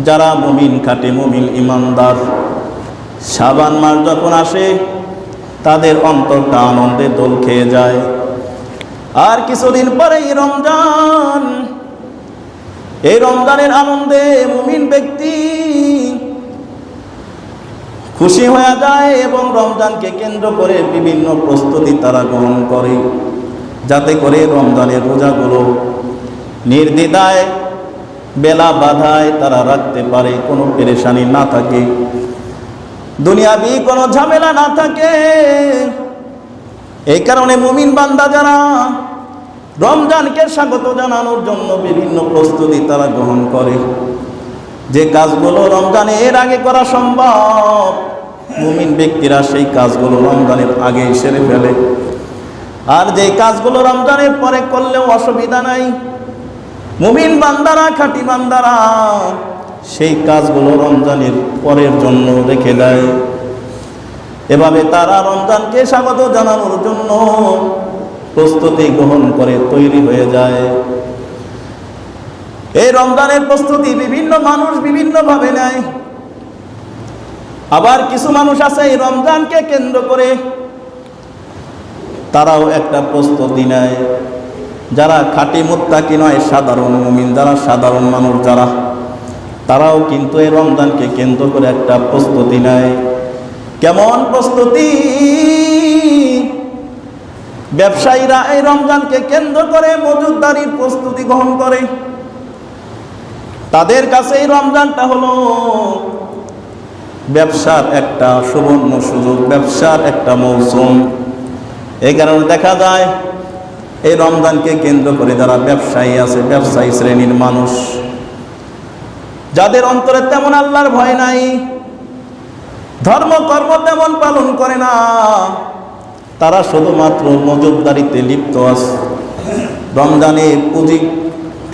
যারা মুমিন, খাঁটি মুমিন, ইমানদার, শাবান মাস যখন আসে তাদের অন্তরটা আনন্দে দোল খেয়ে যায়। আর কিছুদিন পরেই রমজান। এই রমজানের আনন্দে মুমিন ব্যক্তি খুশি হয়ে যায় এবং রমজানকে কেন্দ্র করে বিভিন্ন প্রস্তুতি তারা গ্রহণ করে, যাতে করে রমজানের রোজাগুলো নির্দ্বিধায় বেলা বাধায় তারা রাখতে পারে, কোনো পেরেশানি না থাকে, দুনিয়াবি কোনো ঝামেলা না থাকে। এই কারণে মুমিন বান্দা যারা রমজানকে স্বাগত জানানোর জন্য বিভিন্ন প্রস্তুতি তারা গ্রহণ করে। যে কাজগুলো রমজানের আগে করা সম্ভব, মুমিন ব্যক্তিরা সেই কাজগুলো রমজানের আগে সেরে ফেলে। আর যে কাজগুলো রমজানের পরে করলেও অসুবিধা নাই, মুমিন বান্দারা, খাঁটি বান্দারা সেই কাজগুলো রমজানের পরের জন্য রেখে দেয়। এভাবে তারা রমজানকে স্বাগত জানানোর জন্য প্রস্তুতি গ্রহণ করে তৈরি হয়ে যায়। এই রমজানের প্রস্তুতি বিভিন্ন মানুষ বিভিন্নভাবে নেয়। আবার কিছু মানুষ আছে এই রমজানকে কেন্দ্র করে তারাও একটা প্রস্তুতি নেয়। যারা খাঁটি মুত্তাকি নয়, সাধারণ মুমিন, যারা সাধারণ মানুষ যারা, তারাও কিন্তু এই রমজানকে কেন্দ্র করে একটা প্রস্তুতি নেয়। কেমন প্রস্তুতি? ব্যবসায়ীরা এই রমজানকে কেন্দ্র করে মজুতদারির প্রস্তুতি গ্রহণ করে। তাদের কাছে এই রমজানটা হলো ব্যবসার একটা সুবর্ণ সুযোগ, ব্যবসার একটা মৌসুম। এই কারণে দেখা যায় এই রমজানকে কেন্দ্র করে যারা ব্যবসায়ী আছে, ব্যবসায়ী শ্রেণীর মানুষ, যাদের অন্তরে তেমন আল্লাহর ভয় নাই, ধর্মকর্ম তেমন পালন করে না, তারা শুধুমাত্র মজুতদারিতে লিপ্ত আছে। রমজানে পুঁজি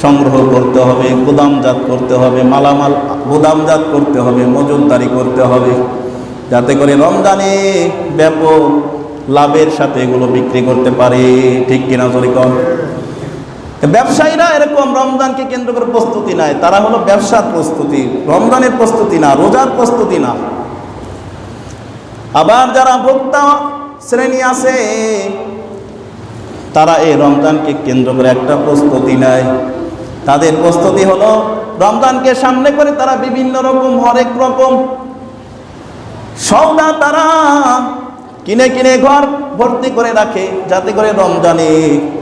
সংগ্রহ করতে হবে, গুদামজাত করতে হবে, মালামাল গুদামজাত করতে হবে, মজুতদারি করতে হবে, যাতে করে রমজানে ব্যাপক লাভের সাথে এগুলো বিক্রি করতে পারে। ঠিক কিনা জোরে কর? ব্যবসায়ীরা এরকম রমজানকে কেন্দ্র করে প্রস্তুতি নেয়। তারা হলো ব্যবসার প্রস্তুতি, রমজানের প্রস্তুতি না, রোজার প্রস্তুতি না। আবার যারা ভোক্তা শ্রেণী আছে, তারা এই রমজানকে কেন্দ্র করে একটা প্রস্তুতি নেয়। তাদের প্রস্তুতি হলো রমজানকে সামনে করে তারা বিভিন্ন রকম হরেক রকম সওদা তারা কিনে কিনে ঘর ভর্তি করে রাখে, যাতে করে রমজানে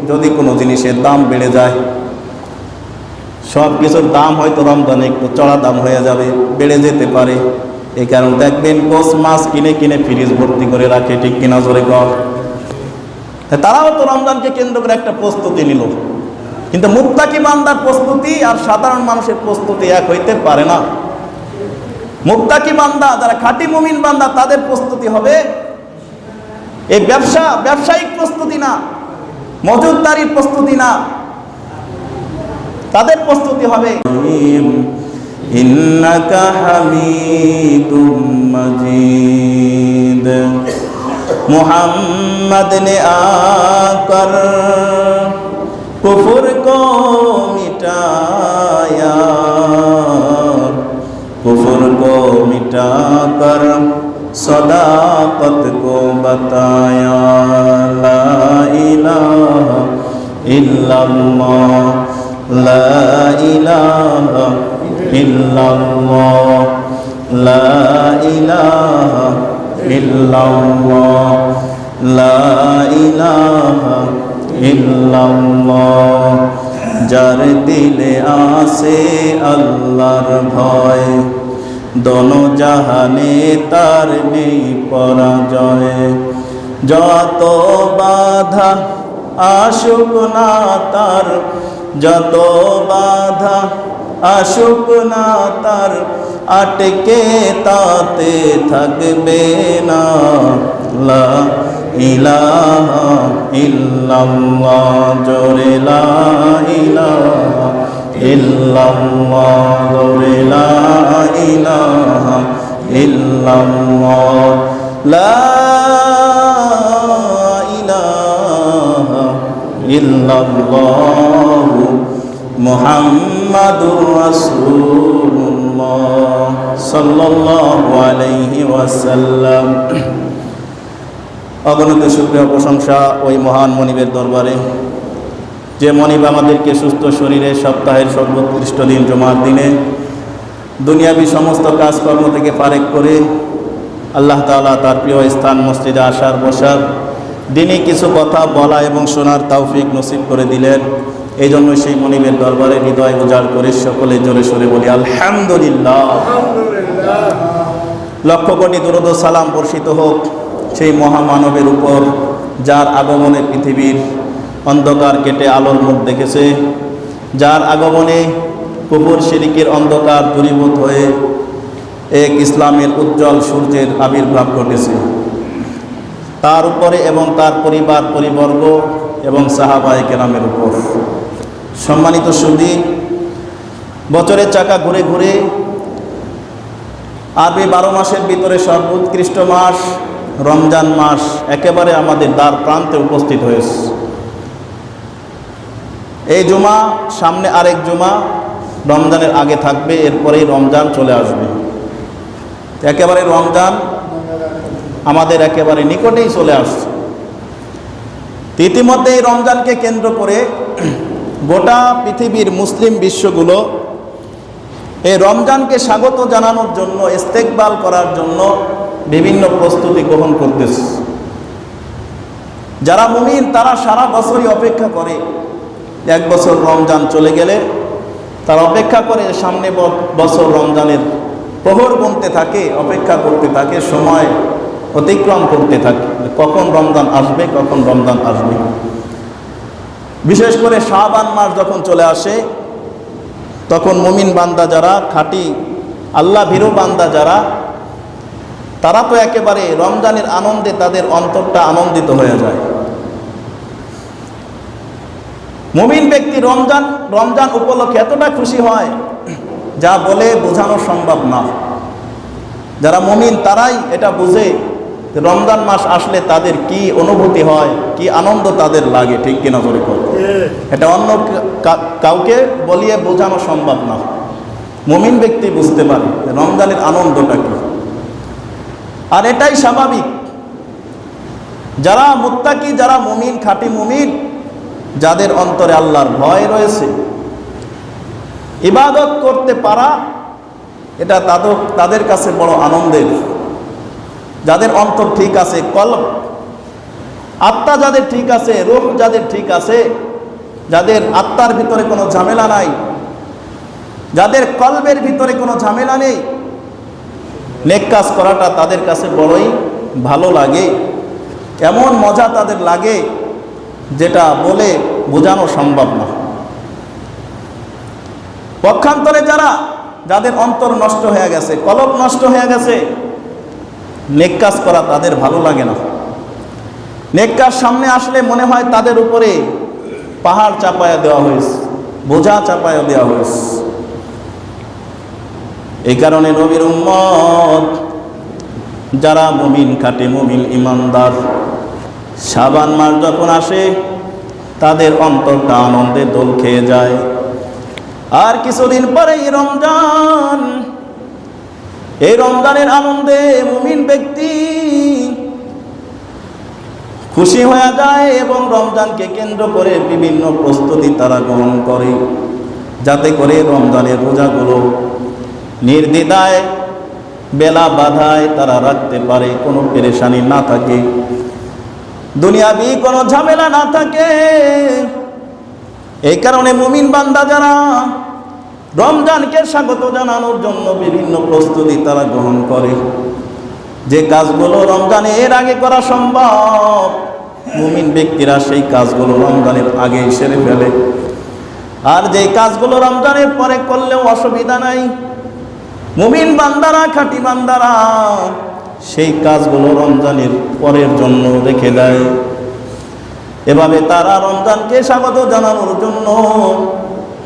যদি কোনো জিনিসের দাম বেড়ে যায়, সব কিছুর দাম হয়তো রমজানে একটু চড়া দাম হয়ে যাবে, বেড়ে যেতে পারে। এই কারণে দেখবেন কোষ মাছ কিনে কিনে ফ্রিজ ভর্তি করে রাখে। ঠিক কিনা জোরে কর? তারাও তো রমজানকে কেন্দ্র করে একটা প্রস্তুতি নিল। কিন্তু মুত্তাকি বান্দার প্রস্তুতি আর সাধারণ মানুষের প্রস্তুতি এক হইতে পারে না। মুত্তাকি বান্দা, যারা খাঁটি মুমিন বান্দা, তাদের প্রস্তুতি হবে এই ব্যবসায়িক প্রস্তুতি না, মজুতদারির প্রস্তুতি না, তাদের প্রস্তুতি হবে ইন্নাকা হামিদুম মাজিদ। मुहम्मद ने आकर कुफर को मिटाया, कुफर को मिटाकर सदाकत को बताया। ला इलाहा इल्लल्लाह, ला इलाहा इल्लल्लाह, ला इलाहा ইল্লাল্লাহ, লা ইলাহা ইল্লাল্লাহ। যার দিলে আসে আল্লাহর ভয়, দোনো জাহানে তার নেই পরাজয়। যত বাধা আসুক না তার, যত বাধা আসুক না তার, আটকে তাতে থাকবে না। লা ইলাহা ইল্লাল্লাহ, জোরে লা ইলাহা ইল্লাল্লাহ, জোরে লা ইলাহা ইল্লাল্লাহ, লা ইলাহা ইল্লাল্লাহ মুহাম্মাদুর রাসূলুল্লাহ। সাল্লাল্লাহু আলাইহি ওয়াসাল্লাম। অগণিত শুকরিয়া প্রশংসা ওই মহান মনিবের দরবারে, যে মনিব আমাদেরকে সুস্থ শরীরে সপ্তাহের সর্বোৎকৃষ্ট দিন জুমার দিনে দুনিয়াবি সমস্ত কাজকর্ম থেকে ফারেক করে আল্লাহ তাআলা তার প্রিয় স্থান মসজিদে আসার বসার দিনে কিছু কথা বলা এবং শোনার তৌফিক নসিব করে দিলেন। এই জন্য সেই মনিবের দরবারে হৃদয় উজাড় করে সকলে জোরে সোরে বলি আলহামদুলিল্লাহ। লক্ষ কোটি দুরূদ ও সালাম বর্ষিত হোক সেই মহামানবের উপর, যার আগমনে পৃথিবীর অন্ধকার কেটে আলোর মুখ দেখেছে, যার আগমনে কুফর শিরকের অন্ধকার দূরীভূত হয়ে এক ইসলামের উজ্জ্বল সূর্যের আবির্ভাব ঘটেছে। তার উপরে এবং তার পরিবার পরিবর্গ এবং সাহাবায়ে কেরামের উপর। সম্মানিত সুধী, বছরের চাকা ঘুরে ঘুরে আরবি 12 মাসের ভিতরে সর্বোৎকৃষ্ট মাস রমজান মাস একেবারে আমাদের দ্বার প্রান্তে উপস্থিত হয়েছে। এই জুমা সামনে আরেক জুমা রমজানের আগে থাকবে, এরপরেই রমজান চলে আসবে। একেবারে রমজান আমাদের একেবারে নিকটেই চলে আসছে। ইতিমধ্যে এই রমজানকে কেন্দ্র করে গোটা পৃথিবীর মুসলিম বিশ্বগুলো এই রমজানকে স্বাগত জানানোর জন্য, ইস্তেকবাল করার জন্য বিভিন্ন প্রস্তুতি গ্রহণ করতেছে। যারা মুমিন তারা সারা বছরই অপেক্ষা করে, এক বছর রমজান চলে গেলে তারা অপেক্ষা করে সামনে বছর রমজানের প্রহর গুনতে থাকে, অপেক্ষা করতে থাকে, সময় অতিক্রম করতে থাকে, কখন রমজান আসবে, কখন রমজান আসবে। বিশেষ করে শাবান মাস যখন চলে আসে তখন মুমিন বান্দা যারা, খাঁটি আল্লাহ ভীরু বান্দা যারা, তারা তো একেবারে রমজানের আনন্দে তাদের অন্তরটা আনন্দিত হয়ে যায়। মুমিন ব্যক্তি রমজান উপলক্ষে এতটা খুশি হয় যা বলে বোঝানো সম্ভব না। যারা মুমিন তারাই এটা বুঝে রমজান মাস আসলে তাদের কি অনুভূতি হয়, কি আনন্দ তাদের লাগে, ঠিক কিনা করে করে। এটা অন্য কাউকে বলিয়ে বোঝানো সম্ভব না। মুমিন ব্যক্তি বুঝতে পারে রমজানের আনন্দটা কি। আর এটাই স্বাভাবিক। যারা মুত্তাকি, যারা মুমিন, খাঁটি মুমিন, যাদের অন্তরে আল্লাহর ভয় রয়েছে, ইবাদত করতে পারা এটা তাদের কাছে বড় আনন্দের। যাদের অন্তর ঠিক আছে, কলব আত্মা যাদের ঠিক আছে, রূহ যাদের ঠিক আছে, যাদের আত্মার ভিতরে কোনো ঝামেলা নাই, যাদের কলবের ভিতরে কোনো ঝামেলা নেই, নেক কাজ করাটা তাদের কাছে বড়ই ভালো লাগে। এমন মজা তাদের লাগে যেটা বলে বোঝানো সম্ভব না। পক্ষান্তরে যাদের অন্তর নষ্ট হয়ে গেছে, কলব নষ্ট হয়ে গেছে, নেক কাজ করা তাদের ভালো লাগে না। নেক কাজ সামনে আসলে মনে হয় তাদের উপরে পাহাড় চাপায়া দেওয়া হয়েছে, বোঝা চাপায়া দেওয়া হয়েছে। এই কারণে নবীর উম্মত যারা মুমিন, খাঁটি মুমিন, ইমানদার, শাবান মাস যখন আসে তাদের অন্তরটা আনন্দে দোল খেয়ে যায়। আর কিছুদিন পরেই রমজান। এই রমজানের আনন্দে মুমিন ব্যক্তি খুশি হয়ে যায় এবং রমজানকে কেন্দ্র করে বিভিন্ন প্রস্তুতি তারা গ্রহণ করে, যাতে করে রমজানের রোজাগুলো নির্দ্বিধায় বেলা বাধায় তারা রাখতে পারে, কোনো পেরেশানি না থাকে, দুনিয়াবি কোনো ঝামেলা না থাকে। এই কারণে মুমিন বান্দা যারা রমজানকে স্বাগত জানানোর জন্য বিভিন্ন প্রস্তুতি তারা গ্রহণ করে। যে কাজগুলো রমজানে এর আগে করা সম্ভব, মুমিন ব্যক্তিরা সেই কাজগুলো রমজানের আগে সেরে ফেলে। আর যে কাজগুলো রমজানের পরে করলেও অসুবিধা নাই, মুমিন বান্দারা, খাঁটি বান্দারা সেই কাজগুলো রমজানের পরের জন্য রেখে দেয়। এভাবে তারা রমজানকে স্বাগত জানানোর জন্য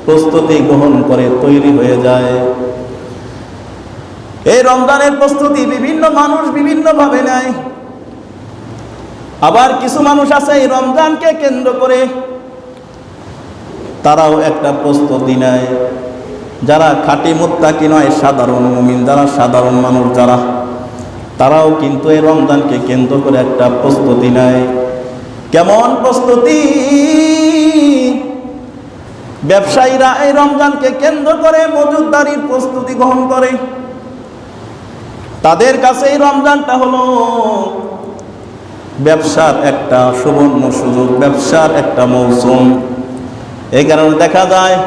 প্রস্তুতি গ্রহণ করে তৈরি হয়ে যায়। এই রমজানের প্রস্তুতি বিভিন্ন মানুষ বিভিন্নভাবে নেয়। আবার কিছু মানুষ আছে এই রমজানকে কেন্দ্র করে তারাও একটা প্রস্তুতি নেয়। যারা খাঁটি মুত্তাকি নয়, সাধারণ মুমিন যারা, সাধারণ মানুষ যারা, তারাও কিন্তু এই রমজানকে কেন্দ্র করে একটা প্রস্তুতি নেয়। কেমন প্রস্তুতি? ব্যবসায়ীরা এই রমজানকে কেন্দ্র করে মজুতদারির প্রস্তুতি গ্রহণ করে। তাদের কাছে এই রমজানটা হলো ব্যবসার একটা সুবর্ণ সুযোগ, ব্যবসার একটা মৌসুম। এই কারণে দেখা যায়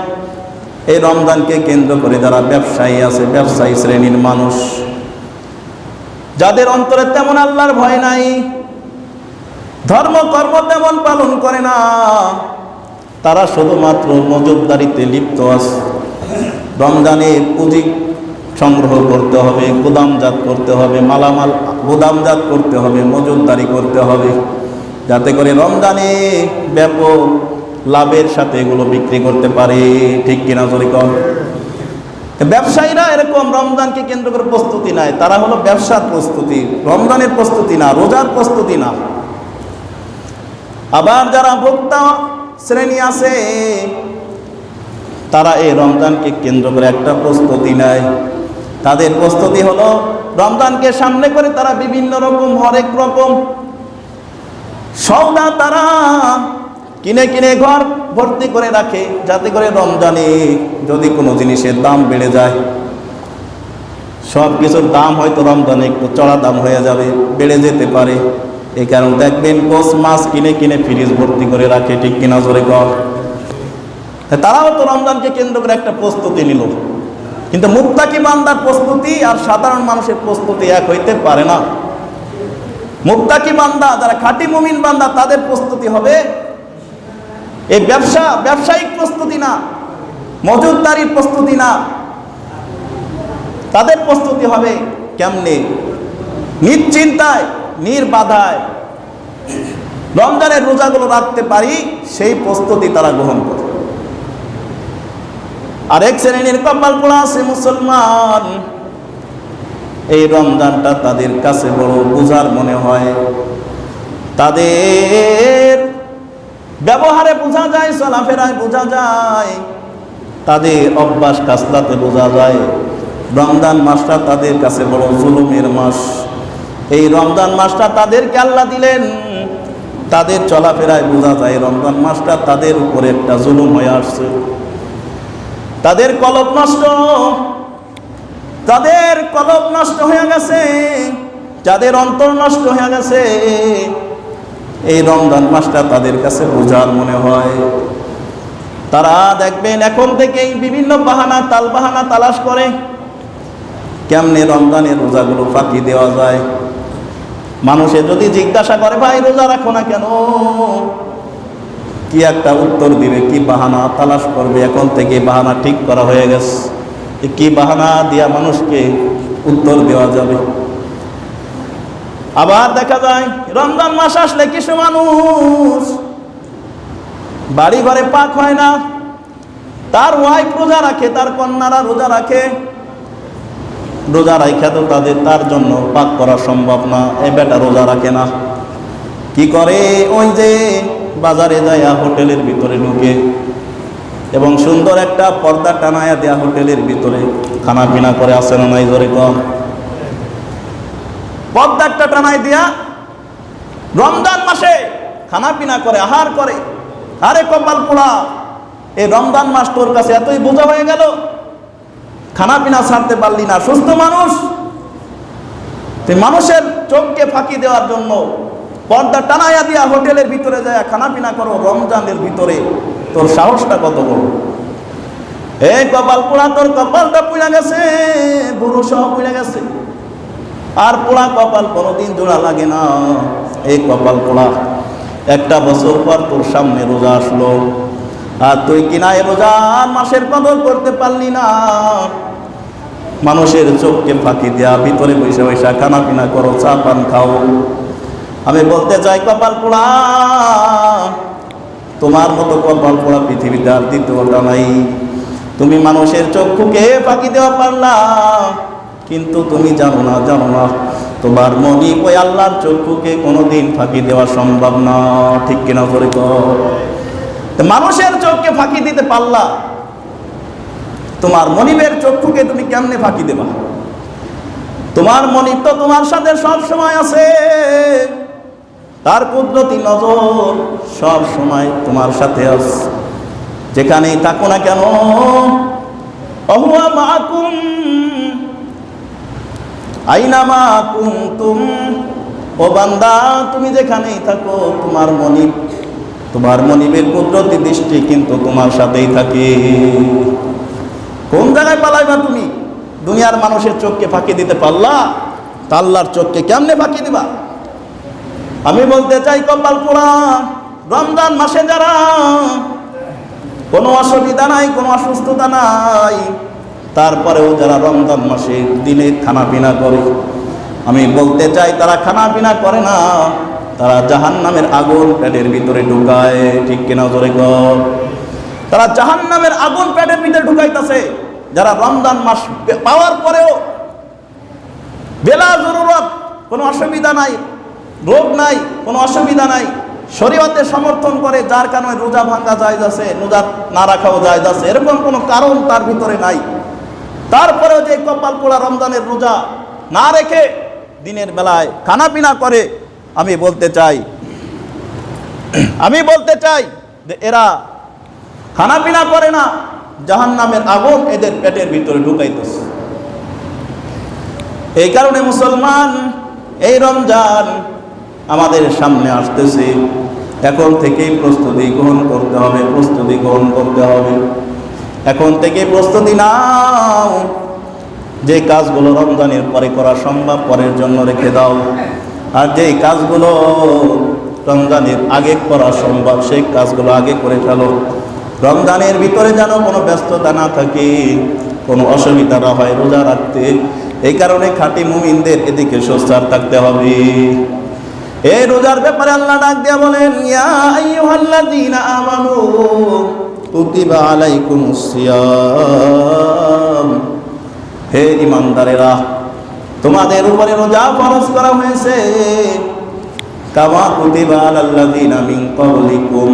এই রমজানকে কেন্দ্র করে যারা ব্যবসায়ী আছে, ব্যবসায়ী শ্রেণীর মানুষ, যাদের অন্তরে তেমন আল্লাহর ভয় নাই, ধর্মকর্ম তেমন পালন করে না, তারা শুধুমাত্র মজুতদারিতে লিপ্ত আছে। রমজানে পুঁজি সংগ্রহ করতে হবে, গুদামজাত করতে হবে, মালামাল গুদামজাত করতে হবে, মজুতদারি করতে হবে, যাতে করে রমজানে ব্যাপক লাভের সাথে এগুলো বিক্রি করতে পারে। ঠিক কিনা জোরে কর? ব্যবসায়ীরা এরকম রমজানকে কেন্দ্র করে প্রস্তুতি নেয়। তারা হলো ব্যবসার প্রস্তুতি, রমজানের প্রস্তুতি না, রোজার প্রস্তুতি না। আবার যারা ভোক্তা শ্রেণী আছে, তারা এই রমজানকে কেন্দ্র করে একটা প্রস্তুতি নেয়। তাদের প্রস্তুতি হলো রমজানকে সামনে করে তারা বিভিন্ন রকম হরেক রকম সওদা তারা কিনে কিনে ঘর ভর্তি করে রাখে, যাতে করে রমজানে যদি কোনো জিনিসের দাম বেড়ে যায়, সব কিছুর দাম হয়তো রমজানে একটু চড়া দাম হয়ে যাবে, বেড়ে যেতে পারে। এই কারণে দেখবেন কোষ মাছ কিনে কিনে ফ্রিজ ভর্তি করে রাখে। ঠিক কিনা জোরে কর? তারাও তো রমজানকে কেন্দ্র করে একটা প্রস্তুতি নিল। কিন্তু মুত্তাকি বান্দার প্রস্তুতি আর সাধারণ মানুষের প্রস্তুতি এক হইতে পারে না। মুত্তাকি বান্দা, যারা খাঁটি মুমিন বান্দা, তাদের প্রস্তুতি হবে এই ব্যবসায়িক প্রস্তুতি না, মজুতদারির প্রস্তুতি না। তাদের প্রস্তুতি হবে কেমনে নিশ্চিন্তায়, নির্বাধায় রমজানের রোজাগুলো রাখতে পারি, সেই প্রস্তুতি তারা গ্রহণ করে। আর এক শ্রেণীর কপাল পোড়া আছে মুসলমান, এই রমজানটা তাদের কাছে বড় বোঝার মনে হয়। তাদের ব্যবহারে বোঝা যায়, চলাফেরায় বোঝা যায়, তাদের অভ্যাস কাজলাতে বোঝা যায়। রমজান মাসটা তাদের কাছে বড় জুলুমের মাস। এই রমজান মাসটা তাদেরকে আল্লাহ দিলেন, তাদের চলাফেরায় বোঝা যায় রমজান মাসটা তাদের উপরে একটা জুলুম হয়ে আসছে। তাদের কলব নষ্ট, তাদের কলব নষ্ট হয়ে গেছে, যাদের অন্তর নষ্ট হয়ে গেছে, এই রমজান মাসটা তাদের কাছে বোঝার মনে হয়। তারা দেখবেন এখন থেকেই বিভিন্ন বাহানা, তাল বাহানা তালাশ করে কেমনে রমজানের রোজাগুলো ফাঁকি দেওয়া যায়। মানুষে যদি জিজ্ঞাসা করে, ভাই রোজা রাখো না কেন, কি একটা উত্তর দিবে, কি বাহানা তালাশ করবে। এখন থেকে বাহানা ঠিক করা হয়ে গেছে, কি বাহানা দিয়া মানুষকে উত্তর দেওয়া যাবে। আবার দেখা যায় রমজান মাস আসলে কিছু মানুষ বাড়ি ঘরে পাক হয় না, তার ওয়াইফ রোজা রাখে, তার কন্যারা রোজা রাখে, রোজা রাখা তো তার জন্য পাক করা সম্ভব না, এই বেটা রোজা রাখে না। কি করে, ওই যে বাজারে যায় হোটেলের ভিতরে ঢুকে এবং সুন্দর একটা পর্দা টানায়া দেয়া হোটেলের ভিতরে খানা পিনা করে, আসে না নাই জোরে কম, পর্দাটা টানাই দিয়া রমজান মাসে খানা পিনা করে, আহার করে। আরে কপাল পোড়া, এই রমজান মাস তোর কাছে এতই বোঝা হয়ে গেল, খানা পিনা ছাড়তে পারলি না। সুস্থ মানুষ, তুই মানুষের চোখকে ফাঁকি দেওয়ার জন্য পর্দা টানাইয়া দিয়া হোটেলের ভিতরে যায় খানা পিনা করো রমজানের ভিতরে, তোর সাহসটা কত বড়। এই কপাল পোড়া, তোর কপালটা পুড়ে গেছে, বুড়ো সহ পুড়ে গেছে। আর পোড়া কপাল কোনোদিন জোড়া লাগে না। এই কপাল পোড়া, একটা বছর পর তোর সামনে রোজা আসলো, আর তুই কিনা এই রোজা মাসের কদর করতে পারলি না। মানুষের চোখকে ফাঁকি দেয়া ভিতরে বসে বসে খানা পিনা করো, চা পান খাও। আমি বলতে চাই কপাল পোড়া, তোমার মতো কপাল পোড়া পৃথিবীতে আর দ্বিতীয়টা নাই। তুমি মানুষের চক্ষুকে ফাঁকি দেওয়া পারলা, কিন্তু তুমি জানো না তোমার মনি ওই আল্লাহর চক্ষুকে কোনোদিন ফাঁকি দেওয়া সম্ভব না। ঠিক কিনা করে কর? মানুষের চোখকে ফাঁকি দিতে পারলা, তোমার মনিবের চক্ষুকে তুমি কেমনে ফাঁকি দেবা? তোমার মনিব তো তোমার সাথে সব সময় আছে, তার কুদরতি নজর সব সময় তোমার সাথে আছে, যেখানেই থাকো না কেন। অহুয়া মাকুম আইনামা কুনতুম, ও বান্দা তুমি যেখানেই থাকো তোমার মনিবের কুদরতি দৃষ্টি কিন্তু তোমার সাথেই থাকে। কোন জায়গায় পালাইবা তুমি? দুনিয়ার মানুষের চোখকে ফাঁকি দিতে পারলা, তা আল্লাহর চোখকে কেমনে ফাঁকি দিবা? আমি বলতে চাই, কপাল পোড়া রমজান মাসে যারা কোনো অসুবিধা নাই, কোনো অসুস্থতা নাই, তারপরেও যারা রমজান মাসে দিনে খানা পিনা করে, আমি বলতে চাই তারা খানা পিনা করে না, তারা জাহান্নামের আগুন পেটের ভিতরে ঢুকায়। ঠিক কিনা জোরে কর? তারা জাহান্নামের আগুন পেটের ভিতরে ঢুকাইতেছে। যারা রমজান মাস পাওয়ার পরেও বেলা জরুরত, কোনো অসুবিধা নাই, রোগ নাই, কোনো অসুবিধা নাই, শরীয়তে সমর্থন করে, যার কারণে রোজা ভাঙ্গা জায়েজ আছে, রোজা না রাখাও জায়েজ আছে, এরকম কোনো কারণ তার ভিতরে নাই, তারপরেও যে কপাল পোড়া রমজানের রোজা না রেখে দিনের বেলায় খানা পিনা করে, আমি বলতে চাই যে এরা খানা পিনা করে না, জাহান্নামের আগুন এদের পেটের ভিতরে ঢুকাইতেছে। এই কারণে মুসলমান, এই রমজান আমাদের সামনে আসতেছে, এখন থেকেই প্রস্তুতি গ্রহণ করতে হবে। এখন থেকে প্রস্তুতি নাও, যে কাজগুলো রমজানের পরে করা সম্ভব পরের জন্য রেখে দাও, আর যে কাজগুলো রমজানের আগে করা সম্ভব সেই কাজগুলো আগে করে ফেলো। রমজানের ভিতরে যেন কোনো ব্যস্ততা না থাকে, কোনো অসুবিধা না হয় রোজা রাখতে। এই কারণে খাঁটি মুমিনদের এদিকে সোচ্চার থাকতে হবে। এই রোজার ব্যাপারে আল্লাহ ডাক দিয়া বলেন, ইয়া আইয়ুহাল্লাযীনা আমানু কুতিবা আলাইকুমুস সিয়াম, হে ঈমানদারেরা, তোমাদের উপরে রোজা ফরজ করা হয়েছে, কামা কুতিবা আলাল্লাযীনা মিন ক্বাবলিকুম,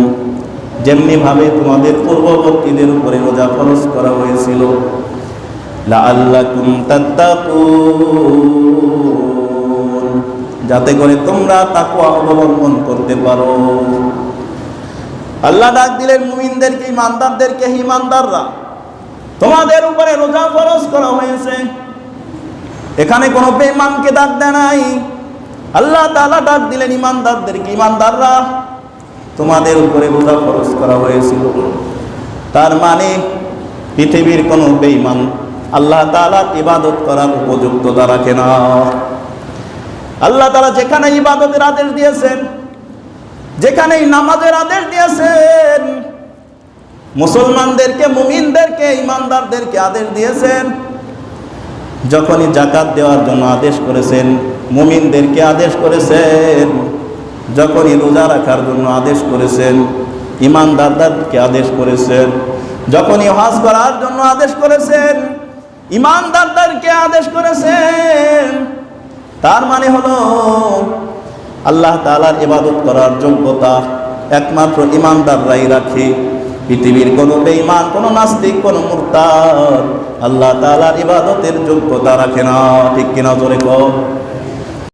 যেমনি ভাবে তোমাদের পূর্ববর্তীদের উপরে রোজা ফরজ করা হয়েছিল, লাআল্লাকুম তাত্তাকুন, যাতে করে তোমরা তাকওয়া অবলম্বন করতে পারো। আল্লাহ ডাক দিলেন মুমিনদেরকে, ঈমানদারদেরকে, ঈমানদাররা তোমাদের উপরে রোজা ফরজ করা হয়েছে। এখানে কোনো বেঈমানকে ডাক দেয় নাই, আল্লাহ তাআলা ডাক দিলেন ঈমানদারদেরকে, ঈমানদাররা তোমাদের উপরে রোজা ফরজ করা হয়েছিল। তার মানে পৃথিবীর কোনো বেঈমান আল্লাহ তাআলার ইবাদত করার উপযুক্ততা রাখে না। আল্লাহ তাআলা যেখানে ইবাদতের আদেশ দিয়েছেন, যেখানেই নামাজের আদেশ দিয়েছেন, মুসলমানদেরকে, মুমিনদেরকে, ঈমানদারদেরকে আদেশ দিয়েছেন। যখনই যাকাত দেওয়ার জন্য আদেশ করেছেন, মুমিনদেরকে আদেশ করেছেন। যখনই রোজা রাখার জন্য আদেশ করেছেন, ঈমানদারদেরকে আদেশ করেছেন। যখনই হজ করার জন্য আদেশ করেছেন, ঈমানদারদেরকে আদেশ করেছেন। তার মানে হলো আল্লাহ তাআলার ইবাদত করার যোগ্যতা একমাত্র ঈমানদাররাই রাখে। পৃথিবীর কোনো বেঈমান, কোনো নাস্তিক, কোনো মুরতাদ আল্লাহ তাআলার ইবাদতের যোগ্যতা রাখে না। ঠিক কিনা জোরে কও?